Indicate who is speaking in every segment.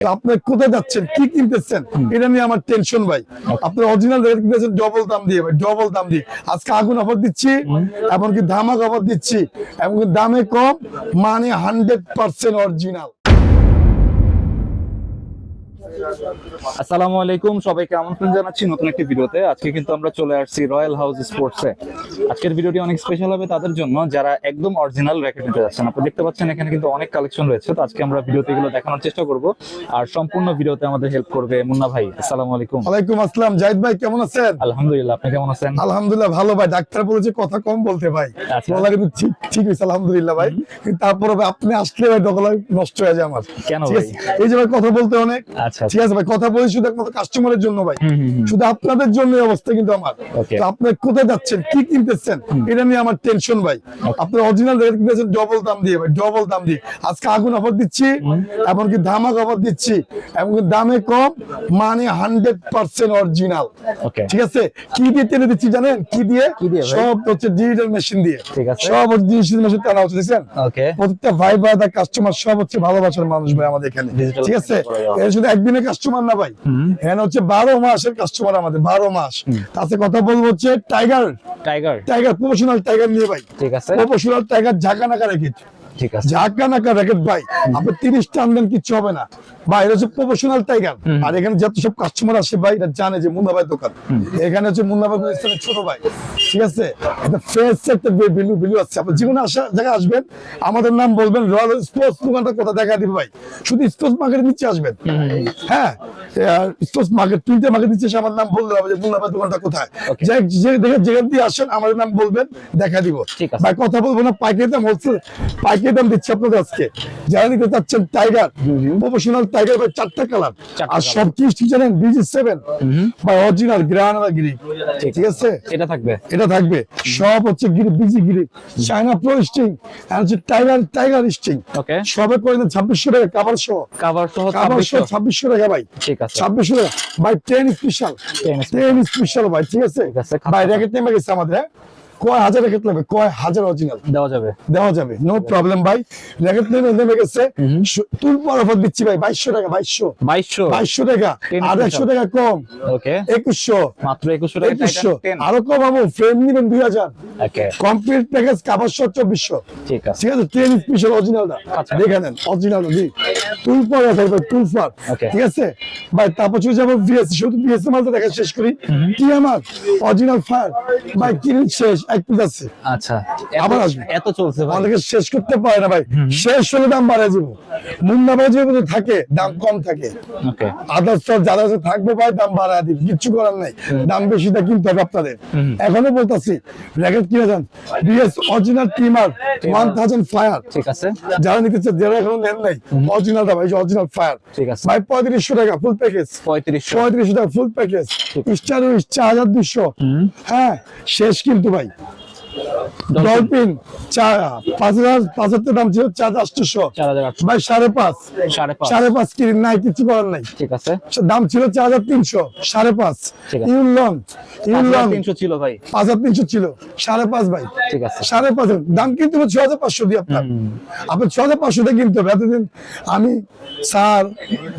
Speaker 1: আপনি কোথায় যাচ্ছেন, কি কিনতেছেন, এটা নিয়ে আমার টেনশন ভাই। আপনি অরিজিনাল রেট কিনতেছেন ডবল দাম দিয়ে ভাই, ডবল দাম দিয়ে। আজকে আগুন অফার দিচ্ছি, এমনকি ধামাক অফার দিচ্ছি, এমনকি দামে কম, মানে 100% অরিজিনাল।
Speaker 2: আসসালামু আলাইকুম, সবাইকে আমন্ত্রণ জানাচ্ছি নতুন একটি ভিডিওতে। আজকে কিন্তু আমরা চলে আসছি রয়্যাল হাউস স্পোর্টসে। আজকের ভিডিওটি অনেক স্পেশাল হবে তাদের জন্য যারা একদম অরিজিনাল র্যাকেট নিতে যাচ্ছেন। আপনি দেখতে পাচ্ছেন এখানে কিন্তু অনেক কালেকশন রয়েছে, তো আজকে আমরা ভিডিওতে এগুলো দেখানোর চেষ্টা করব। আর সম্পূর্ণ ভিডিওতে আমাদের হেল্প করবে মুন্না ভাই। আসসালামু আলাইকুম।
Speaker 1: ওয়ালাইকুম আসসালাম। জাহিদ ভাই কেমন আছেন?
Speaker 2: আলহামদুলিল্লাহ, আপনি কেমন আছেন?
Speaker 1: আলহামদুলিল্লাহ ভালো ভাই। ডাক্তার বলেছে কথা কম বলতে ভাই,
Speaker 2: আচ্ছা।
Speaker 1: গলা কিন্তু ঠিক ঠিক হয়েছে আলহামদুলিল্লাহ ভাই। কিন্তু তারপরে ভাই আপনি আসলে ভাই গলা নষ্ট হয়ে যায় আমার।
Speaker 2: কেন
Speaker 1: ঠিক
Speaker 2: ভাই?
Speaker 1: আছে, এই যে ভাই কথা বলতে অনেক
Speaker 2: আচ্ছা
Speaker 1: ঠিক আছে ভাই, কথা বলি শুধু একমাত্র কাস্টমারের জন্য ভাই, শুধু আপনাদের জন্য এই অবস্থা কিন্তু আমার।
Speaker 2: Okay.
Speaker 1: তো আপনি কোথায় যাচ্ছেন, কি কিনতেছেন, এটা নিয়ে আমার টেনশন ভাই। আপনি অরিজিনাল রেট কিনতেছেন ডবল দাম দিয়ে ভাই, ডবল দাম দিয়ে। আজকে আগুন অফার দিচ্ছি, এমনকি ধামাক অফার দিচ্ছি, এমনকি দামে কম, মানে 100% অরিজিনাল।
Speaker 2: ওকে,
Speaker 1: ঠিক আছে, কি দিয়ে টেনে দিচ্ছি জানেন? কি দিয়ে?
Speaker 2: কি দিয়ে ভাই?
Speaker 1: সব হচ্ছে ডিজিটাল মেশিন দিয়ে।
Speaker 2: ঠিক আছে।
Speaker 1: সব ডিজিটাল মেশিন টানা হচ্ছে, দেখছেন?
Speaker 2: ওকে,
Speaker 1: প্রত্যেকটা ভাই ভাই কাস্টমার সব হচ্ছে ভালোবাসার মানুষ ভাই আমাদের এখানে।
Speaker 2: Digital
Speaker 1: ঠিক আছে,
Speaker 2: machine করে দেওয়া।
Speaker 1: এর শুধু একদিনের কাস্টমার না ভাই, এখানে হচ্ছে 12 মাসের কাস্টমার আমাদের, 12 মাস। তাতে কথা বলবো হচ্ছে tiger,
Speaker 2: tiger.
Speaker 1: Tiger professional tiger নিয়ে ভাই,
Speaker 2: ঠিক আছে,
Speaker 1: প্রফেশনাল টাইগার ঝাঁকানাকা র্যাকেট,
Speaker 2: ঠিক আছে।
Speaker 1: ঝাঁকানাকা র্যাকেট ভাই। আপনি 30 টান দেন কিচ্ছু হবে না ভাই, এটা হচ্ছে প্রফেশনাল টাইগার। আর এখানে যত সব কাস্টমার আসে ভাই, এটা জানে যে মুন্না ভাই দোকান। এখানে হচ্ছে মুন্না ভাই গুলিস্তানের ছোট ভাই। ঠিক আছে, এটা ফ্রেশ একটা ভ্যালু ভ্যালু আছে। আপনি জীবনে আসা জায়গায় আসবেন, আমাদের নাম বলবেন, রয়্যাল স্পোর্টস দোকানটা কোথা দেখা দিবে ভাই, শুধু স্পোর্টস মার্কেটের নিচে আসবেন। হ্যাঁ, স্পোর্টস মার্কেট, তিনটে মার্কেট নিচে এসে আমার নাম বললে হবে যে মুন্না ভাই দোকানটা কোথায়।
Speaker 2: Okay.
Speaker 1: যেখান দিয়ে আসেন আমাদের নাম বলবেন, দেখা দিব
Speaker 2: ঠিক আছে।
Speaker 1: ভাই। কথা বলবো না, পাইকারি দাম হচ্ছে, পাইকারি দাম দিচ্ছি আপনাদের আজকে। যারা নিতে চাচ্ছেন টাইগার, প্রফেশনাল টাইগার ভাই, 4টা কালার। আর সব কি জানেন? BG7 ভাই, অরিজিনাল গ্রানাদা গিরি। ঠিক আছে,
Speaker 2: এটা থাকবে।
Speaker 1: এটা থাকবে। সব হচ্ছে গিরি, বিজি গিরি, চায়না প্রো স্টিং, আর হচ্ছে টাইগার, টাইগার স্টিং।
Speaker 2: ওকে,
Speaker 1: সবে করে দেন 2600 টাকা কাভার সহ।
Speaker 2: কভার সহ
Speaker 1: কাভার সহ
Speaker 2: 2600।
Speaker 1: 2600 টাকা ভাই।
Speaker 2: ঠিক আছে,
Speaker 1: 2600 টাকা ভাই, 10 স্পেশাল, 10 স্পেশাল ভাই। ঠিক আছে
Speaker 2: ঠিক আছে।
Speaker 1: ভাই, র্যাকেট নেমে গেছে আমাদের। হ্যাঁ, কয় হাজার র্যাকেট নেবে, কয় হাজার অরিজিনাল
Speaker 2: দেওয়া যাবে।
Speaker 1: দেওয়া যাবে, নো প্রবলেম ভাই। র্যাকেট নেমে গেছে, তুল পর অফার দিচ্ছি ভাই, 2200 টাকা, 2200 টাকা, আর 100 টাকা কম,
Speaker 2: ওকে,
Speaker 1: 2100,
Speaker 2: মাত্র 2100 টাকা।
Speaker 1: 2100 আরো কম পাবো। ফ্রেম নিবেন 2000,
Speaker 2: ওকে,
Speaker 1: কমপ্লিট প্যাকেজ কাভার সহ 2400।
Speaker 2: ঠিক আছে।
Speaker 1: ঠিক আছে, 10 স্পেশাল অরিজিনালটা
Speaker 2: আচ্ছা।
Speaker 1: দেখে নেন, অরিজিনাল তুল পর অফার ভাই, তুল পর।
Speaker 2: Okay.
Speaker 1: ঠিক আছে ভাই, তারপর চলে যাবো বিএসসি, শুধু বিএসসি মালটা দেখা শেষ করি। কি আমার অরিজিনাল ফায়ার ভাই, কিনে শেষ, এক পিস আছে,
Speaker 2: আচ্ছা,
Speaker 1: আবার আসবে।
Speaker 2: এত চলছে ভাই।
Speaker 1: অনেকে শেষ করতে পারে না ভাই, শেষ হলে দাম বাড়ায় যাবো। মুন্না ভাই যেগুলো থাকে দাম কম থাকে,
Speaker 2: ওকে,
Speaker 1: আদার্স যারা থাকবে ভাই দাম বাড়ায় দিবে, কিচ্ছু করার নাই। দাম বেশিটা কিনতে হবে আপনাদের। এখনো বলতাছি, র্যাকেট কিনে যান, বিএস অরিজিনাল টিমার 1000 ফায়ার।
Speaker 2: ঠিক আছে,
Speaker 1: যারা নিতে চান, যারা এখনো নেন নাই, অরিজিনালটা ভাই, অরিজিনাল ফায়ার।
Speaker 2: ঠিক আছে।
Speaker 1: ভাই 3500 টাকা ফুল প্যাকেজ,
Speaker 2: 3500।
Speaker 1: 3500 টাকা ফুল প্যাকেজ, স্টার 4200। হ্যাঁ, শেষ কিন্তু ভাই। ডলফিন 5000 দাম ছিল, 4800
Speaker 2: 4800।
Speaker 1: ভাই, 5.5
Speaker 2: 5.5।
Speaker 1: 5.5 কিনে নাই, কিছু করার নাই।
Speaker 2: ঠিক আছে,
Speaker 1: দাম ছিল 4300, 5.5।
Speaker 2: ঠিক আছে।
Speaker 1: ইউলন
Speaker 2: 300 ছিল ভাই।
Speaker 1: 5300 ছিল, 5.5 ভাই,
Speaker 2: ঠিক আছে।
Speaker 1: 5.5 দাম কিন্তু 6500 দিয়ে আপনার। আপনার 6500 দিয়ে কিনতে হবে। এতদিন আমি স্যার,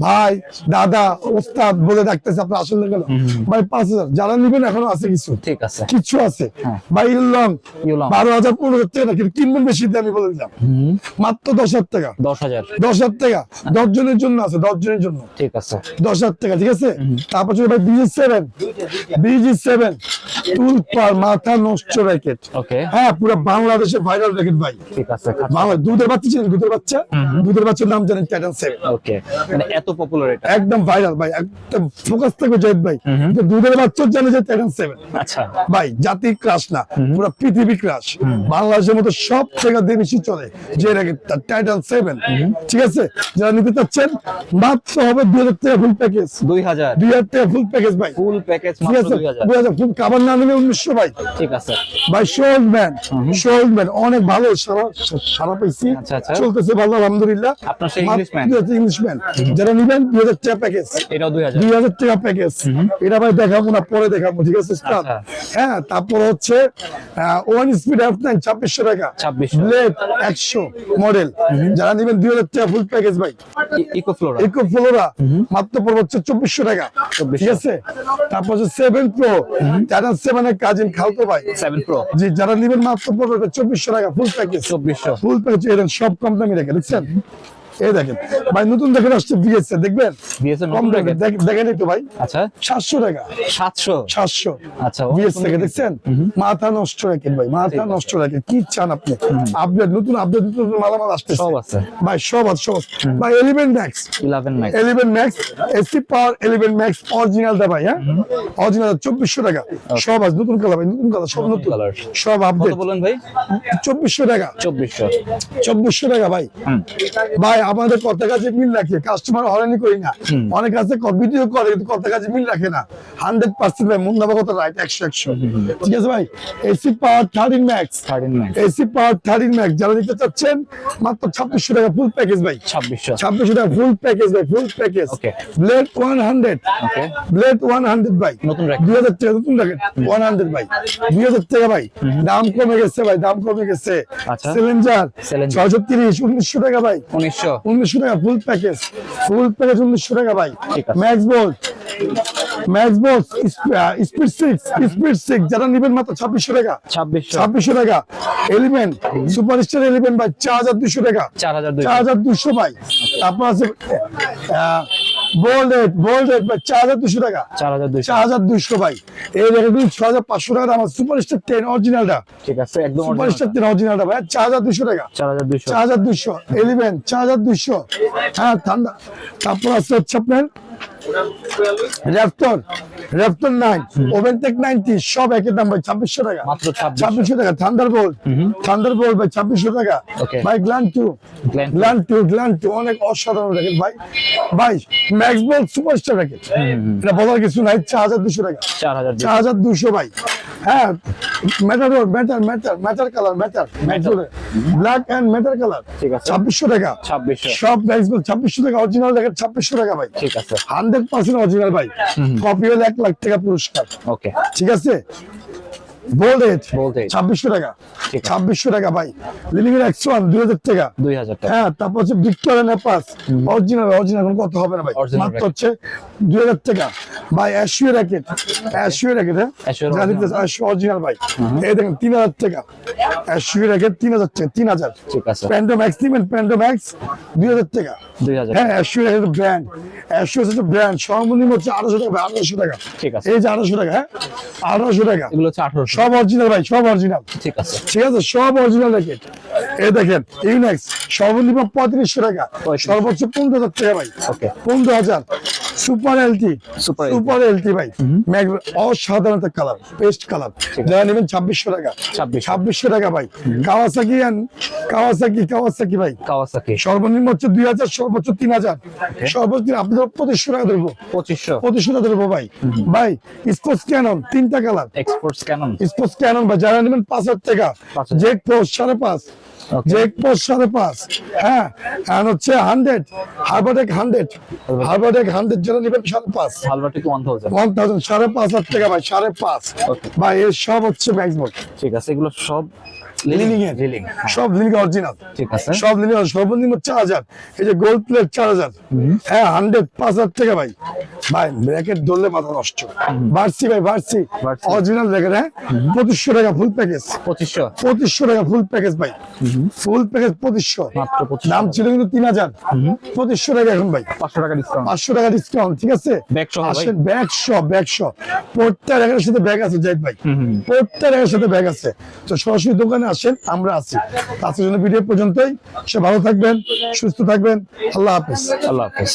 Speaker 1: ভাই, দাদা, ওস্তাদ বলে ডাকতেছি, আপনার আসলে কেন ভাই? 5000 যারা নিবেন এখনো আছে কিছু,
Speaker 2: ঠিক আছে,
Speaker 1: কিছু আছে
Speaker 2: হ্যাঁ।
Speaker 1: ভাই। ইউলন
Speaker 2: ইউলন
Speaker 1: 12,000 15,000 টাকা না, কিন্তু কিনবেন বেশি দিয়ে, আমি বলে দিলাম মাত্র 10,000 টাকা।
Speaker 2: 10,000।
Speaker 1: 10,000 টাকা 10 জনের জন্য আছে, 10 জনের জন্য
Speaker 2: ঠিক আছে,
Speaker 1: 10,000 টাকা। ঠিক আছে, তারপর চলে ভাই BG7 টুল পার, মাথা নষ্ট র্যাকেট।
Speaker 2: ওকে,
Speaker 1: হ্যাঁ, পুরো বাংলাদেশের ভাইরাল র্যাকেট ভাই।
Speaker 2: ঠিক আছে।
Speaker 1: বাংলা দুধের বাচ্চা ছিলেন, দুধের বাচ্চার নাম জানেন, টাইটান 7।
Speaker 2: ওকে, মানে এত পপুলার এটা।
Speaker 1: একদম ভাইরাল ভাই, একদম ফোকাস থাকবে জাহিদ ভাই। কিন্তু দুধের বাচ্চা জানে যে টাইটান 7
Speaker 2: আচ্ছা,
Speaker 1: ভাই, জাতি ক্রাশ না, পুরো পৃথিবী ক্রাশ। বাংলাদেশের মতো সব জায়গা দিয়ে বেশি চলে যে র্যাকেটটা, টাইটান 7। ঠিক আছে, যারা নিতে চাচ্ছেন মাত্র হবে 2000 টাকা ফুল প্যাকেজ,
Speaker 2: 2000।
Speaker 1: 2000 টাকা ফুল প্যাকেজ ভাই।
Speaker 2: ফুল প্যাকেজ
Speaker 1: ঠিক
Speaker 2: মাত্র
Speaker 1: আছে,
Speaker 2: 2000।
Speaker 1: 2000 ফুল কাবার না নিলে 1900 ভাই।
Speaker 2: ঠিক আছে
Speaker 1: ভাই, শোল্ডম্যান অনেক ভালো সারা পাইছি,
Speaker 2: আচ্ছা, আচ্ছা।
Speaker 1: চলতেছে ভালো আলহামদুলিল্লাহ।
Speaker 2: আপনার সেই ইংলিশম্যান।
Speaker 1: ইংলিশম্যান যারা নিবেন 2000 টাকা প্যাকেজ,
Speaker 2: এটাও 2000।
Speaker 1: 2000 টাকা প্যাকেজ। এটা ভাই দেখাবো না, পরে দেখাবো। ঠিক আছে উস্তাদ?
Speaker 2: আচ্ছা।
Speaker 1: হ্যাঁ, তারপর হচ্ছে ওয়ান স্পিড F9 2600 টাকা
Speaker 2: 2600
Speaker 1: ব্লেড 100 মডেল যারা নেবেন 2000 টাকা ফুল প্যাকেজ ভাই
Speaker 2: ইকো ফ্লোরা
Speaker 1: ইকো ফ্লোরা মাত্র পড়বে হচ্ছে 2400 টাকা
Speaker 2: 2400
Speaker 1: ঠিক আছে তারপর হচ্ছে 7 প্রো টাটা 7 এর কাজিন খালতো ভাই
Speaker 2: 7 প্রো
Speaker 1: জি যারা নেবেন মাত্র পড়বে 2400 টাকা ফুল প্যাকেজ
Speaker 2: 2400
Speaker 1: ফুল প্যাকেজ এর সব কম দামি রেখে দেখছেন এই দেখেন ভাই নতুন দেখেন আসছে বিএস দেখবেন
Speaker 2: বিএস এর
Speaker 1: কম
Speaker 2: নতুন
Speaker 1: দেখেন
Speaker 2: প্যাকেজ
Speaker 1: দেখেন একটু ভাই
Speaker 2: আচ্ছা
Speaker 1: 700 টাকা
Speaker 2: 700
Speaker 1: 700
Speaker 2: আচ্ছা
Speaker 1: বিএস থেকে দেখছেন মাথা নষ্ট রাখেন ভাই মাথা নষ্ট রাখেন কি চান আপনি আপডেট নতুন মালামাল আসছে
Speaker 2: সব আছে
Speaker 1: ভাই সব আছে সব ভাই element max
Speaker 2: 11 max
Speaker 1: element max AC power element max original দা ভাই হ্যাঁ অরিজিনাল 2400 টাকা সব আছে নতুন কালার ভাই নতুন কালার সব নতুন
Speaker 2: কালার
Speaker 1: সব
Speaker 2: কত
Speaker 1: আপডেট
Speaker 2: বলেন ভাই
Speaker 1: 2400 টাকা
Speaker 2: 2400
Speaker 1: টাকা ভাই ভাই আমাদের কথা কাজে মিল রাখে কাস্টমার হয়রানি করি না অনেক আছে ভিডিও করে কিন্তু কথা কাজে মিল রাখে না 100% ভাই মুন্নাবা কথা রাইট 100 ঠিক আছে ভাই এসি পাওয়ার 13 ম্যাক্স
Speaker 2: 13 ম্যাক্স
Speaker 1: এসি পাওয়ার 13 ম্যাক্স যারা নিতে চাচ্ছেন মাত্র 2600 টাকা ফুল প্যাকেজ ভাই 2600 টাকা ফুল প্যাকেজ ভাই ফুল প্যাকেজ
Speaker 2: Okay.
Speaker 1: ব্লেড 100
Speaker 2: ওকে
Speaker 1: ব্লেড 100 ভাই
Speaker 2: নতুন রাখেন।
Speaker 1: 2000 টাকা নতুন রাখেন 100 ভাই 2000 টাকা ভাই দাম কমে গেছে ভাই দাম কমে গেছে
Speaker 2: আচ্ছা।
Speaker 1: Cylinder
Speaker 2: Challenger।
Speaker 1: 630 1900 টাকা ভাই
Speaker 2: 1900
Speaker 1: টাকা ফুল প্যাকেজ 1900 টাকা ভাই
Speaker 2: ঠিক আছে।
Speaker 1: ম্যাক্স বস স্পিড 6 যারা নেবেন মাত্র 2600 টাকা 2600 টাকা এলিমেন্ট সুপারস্টার এলিমেন্ট ভাই 4200 টাকা
Speaker 2: 4200
Speaker 1: 4200 ভাই তারপর আছে বোল্ড ভাই 4200 টাকা 4200 ভাই এই দেখেন 6500 টাকা আমার সুপারস্টার 10 অরিজিনালটা
Speaker 2: ঠিক আছে একদম
Speaker 1: সুপারস্টার 10 অরিজিনালটা ভাই 4200 টাকা 4200 এলিমেন্ট 4200 হ্যাঁ ঠান্ডা তারপর আছে হচ্ছে আপনার র্যাপটর 9 ওভেনটেক 90 সব একই দাম ভাই 2600 টাকা
Speaker 2: মাত্র
Speaker 1: 2600 টাকা থান্ডারবোল্ট ভাই 2600 টাকা
Speaker 2: Okay.
Speaker 1: ভাই গ্ল্যান্ড 2 অনেক অসাধারণ রাখেন ভাই ম্যাক্স বোল্ট সুপারস্টার রাখেন এটা বলার কিছু নাই 4200 টাকা 4200 ভাই হ্যাঁ matte colour black and matte colour
Speaker 2: ঠিক আছে।
Speaker 1: 2600 টাকা
Speaker 2: 2600
Speaker 1: সব ম্যাক্স বোল্ট 2600 টাকা অরিজিনাল দেখেন 2600 টাকা ভাই
Speaker 2: ঠিক আছে
Speaker 1: 100% অরিজিনাল ভাই কপি হলে 1 লাখ টাকা পুরস্কার
Speaker 2: ওকে
Speaker 1: ঠিক আছে বোল্ডেড
Speaker 2: Bolded।
Speaker 1: 2600 টাকা
Speaker 2: ঠিক আছে।
Speaker 1: 2600 টাকা ভাই লিভিং এর X1 2000 টাকা
Speaker 2: 2000 টাকা
Speaker 1: হ্যাঁ তারপর হচ্ছে ভিক্টোরিয়া নেপাস অরিজিনাল কোনো কথা হবে না ভাই
Speaker 2: Original
Speaker 1: মাত্র
Speaker 2: racket।
Speaker 1: হচ্ছে 2000 টাকা ভাই অ্যাশিও র্যাকেট হ্যাঁ
Speaker 2: Ashio
Speaker 1: অরিজিনাল ভাই এই দেখেন 3000 টাকা অ্যাশিও র্যাকেট 3000 টাকা 3000
Speaker 2: ঠিক আছে
Speaker 1: প্যান্ডো ম্যাক্স নিবেন প্যান্ডো ম্যাক্স 2000 টাকা
Speaker 2: 2000
Speaker 1: হ্যাঁ অ্যাশিও র্যাকেট ব্র্যান্ড অ্যাশিও হচ্ছে ব্র্যান্ড সর্বনিম্ন হচ্ছে 1800 টাকা 1800 টাকা
Speaker 2: ঠিক আছে।
Speaker 1: এই যে 1800 টাকা হ্যাঁ 1800 টাকা
Speaker 2: এগুলো হচ্ছে 1800
Speaker 1: সব অরিজিনাল ভাই সব অরিজিনাল
Speaker 2: ঠিক আছে
Speaker 1: ঠিক আছে সব অরিজিনাল র্যাকেট এই দেখেন ইউনেক্স সর্বনিম্ন 3500 টাকা
Speaker 2: 3500
Speaker 1: সর্বোচ্চ 15000 টাকা ভাই
Speaker 2: ওকে
Speaker 1: 15000 super LT
Speaker 2: Super LT।
Speaker 1: Super LT ভাই অসাধারণ একটা কালার পেস্ট কালার
Speaker 2: আছে।
Speaker 1: যারা নেবেন 2600 টাকা 2600 টাকা ভাই কাওয়াসাকি ভাই
Speaker 2: কাওয়াসাকি
Speaker 1: সর্বনিম্ন হচ্ছে 2000 সর্বোচ্চ 3000 সর্বোচ্চ আপনাদের 2500 টাকা দেবো
Speaker 2: 2500
Speaker 1: টাকা দেবো ভাই স্পোর্টস ক্যানন 3টা colour
Speaker 2: exports Canon
Speaker 1: sports Canon বা যারা নেবেন 5000 টাকা
Speaker 2: 5000
Speaker 1: জেক পোস্ট 5.5
Speaker 2: Okay.
Speaker 1: জেক পোস্ট 5.5 হ্যাঁ আর হচ্ছে 100 হারবারটেক 100 যারা নেবেন 5.5
Speaker 2: হালবাটিক 1000
Speaker 1: 1000 5.5 টাকা ভাই 5.5
Speaker 2: Okay.
Speaker 1: ভাই এর সব হচ্ছে ম্যাক্সিমাম
Speaker 2: ঠিক আছে এগুলো সব
Speaker 1: লিলিং এর
Speaker 2: লিলিং
Speaker 1: সব লিলিং অরিজিনাল
Speaker 2: ঠিক আছে
Speaker 1: সব লিলিং সর্বনিম্ন 4000 এই যে গোল্ড প্লেট 4000 হ্যাঁ 5000 টাকা ভাই ব্র্যাকেট ধরলে মাথা নষ্ট ভার্সি
Speaker 2: Versi।
Speaker 1: অরিজিনাল ব্র্যাকেট হ্যাঁ 2500 টাকা ফুল প্যাকেজ
Speaker 2: 2500
Speaker 1: টাকা ফুল প্যাকেজ ভাই ফুল প্যাকেজ 2500
Speaker 2: মাত্র 2500
Speaker 1: দাম ছিল কিন্তু 3000 2500 টাকা এখন ভাই
Speaker 2: 500 টাকা ডিসকাউন্ট
Speaker 1: 500 টাকা ডিসকাউন্ট ঠিক আছে
Speaker 2: ব্যাগ সহ ভাই
Speaker 1: আসেন ব্যাগ সব প্রত্যেক র্যাকের সাথে ব্যাগ আছে জাহিদ ভাই প্রত্যেক র্যাকের সাথে ব্যাগ আছে তো সরাসরি দোকানে আসেন আমরা আছি আজকের জন্য ভিডিও পর্যন্তই সে ভালো থাকবেন সুস্থ থাকবেন আল্লাহ হাফেজ
Speaker 2: আল্লাহ হাফেজ